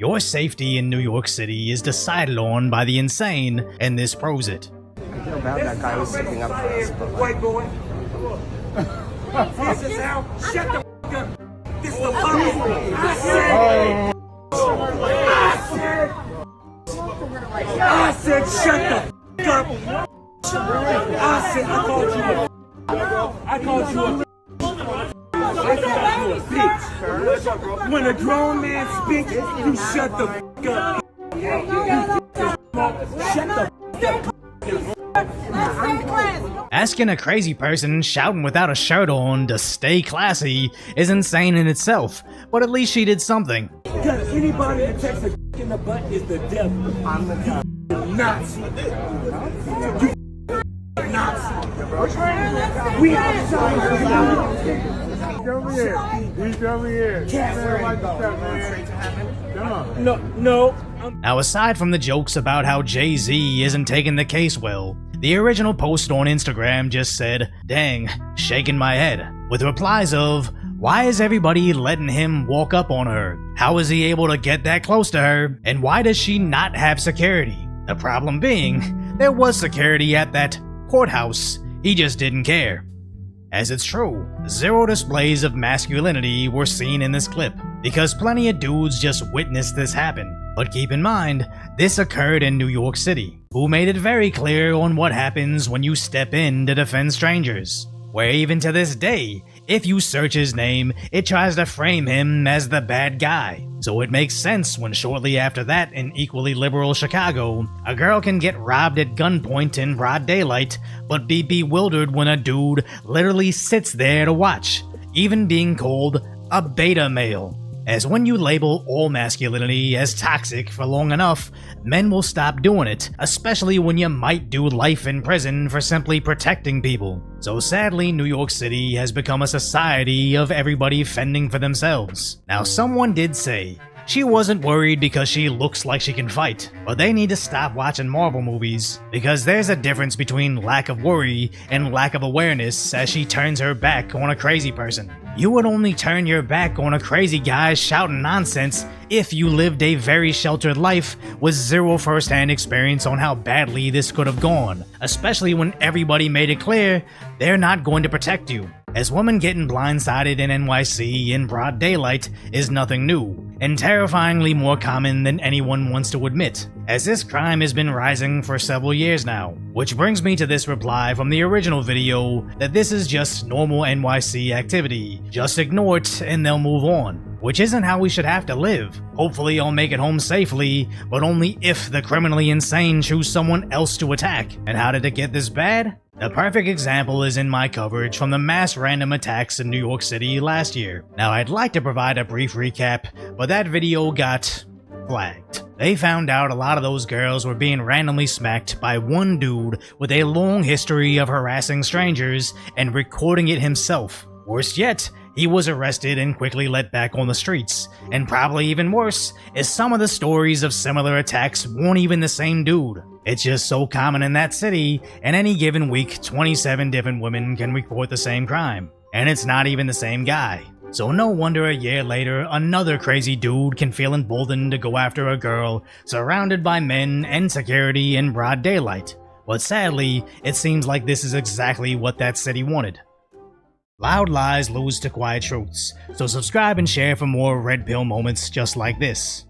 Your safety in New York City is decided on by the insane, and this proves it. I feel bad that guy was sticking up for us, but like... White boy. This is how. Shut the f up. This is the fucking. I said, shut the f up. I said, I called you a. I called you a bitch. When a grown man speaks, you shut the f up. Shut the f up. Asking a crazy person shouting without a shirt on to stay classy is insane in itself, but at least she did something. Because anybody that takes a in the butt is the devil. I'm the Nazi. You Nazi. We outside. He's over here. No. Now, aside from the jokes about how Jay-Z isn't taking the case well, the original post on Instagram just said, "Dang, shaking my head," with replies of, "Why is everybody letting him walk up on her? How is he able to get that close to her? And why does she not have security?" The problem being, there was security at that courthouse, he just didn't care. As it's true, zero displays of masculinity were seen in this clip, because plenty of dudes just witnessed this happen. But keep in mind, this occurred in New York City, who made it very clear on what happens when you step in to defend strangers. Where even to this day, if you search his name, it tries to frame him as the bad guy. So it makes sense when shortly after that in equally liberal Chicago, a girl can get robbed at gunpoint in broad daylight, but be bewildered when a dude literally sits there to watch, even being called a beta male. As when you label all masculinity as toxic for long enough, men will stop doing it, especially when you might do life in prison for simply protecting people. So sadly, New York City has become a society of everybody fending for themselves. Now, someone did say, she wasn't worried because she looks like she can fight, but they need to stop watching Marvel movies, because there's a difference between lack of worry and lack of awareness as she turns her back on a crazy person. You would only turn your back on a crazy guy shouting nonsense if you lived a very sheltered life with zero first-hand experience on how badly this could have gone, especially when everybody made it clear they're not going to protect you. As women getting blindsided in NYC in broad daylight is nothing new, and terrifyingly more common than anyone wants to admit, as this crime has been rising for several years now. Which brings me to this reply from the original video that this is just normal NYC activity, just ignore it and they'll move on. Which isn't how we should have to live. Hopefully I'll make it home safely, but only if the criminally insane choose someone else to attack. And how did it get this bad? The perfect example is in my coverage from the mass random attacks in New York City last year. Now, I'd like to provide a brief recap, but that video got flagged. They found out a lot of those girls were being randomly smacked by one dude with a long history of harassing strangers and recording it himself. Worse yet, he was arrested and quickly let back on the streets. And probably even worse is some of the stories of similar attacks weren't even the same dude. It's just so common in that city, and any given week 27 different women can report the same crime. And it's not even the same guy. So no wonder a year later, another crazy dude can feel emboldened to go after a girl surrounded by men and security in broad daylight. But sadly, it seems like this is exactly what that city wanted. Loud lies lose to quiet truths, so subscribe and share for more red pill moments just like this.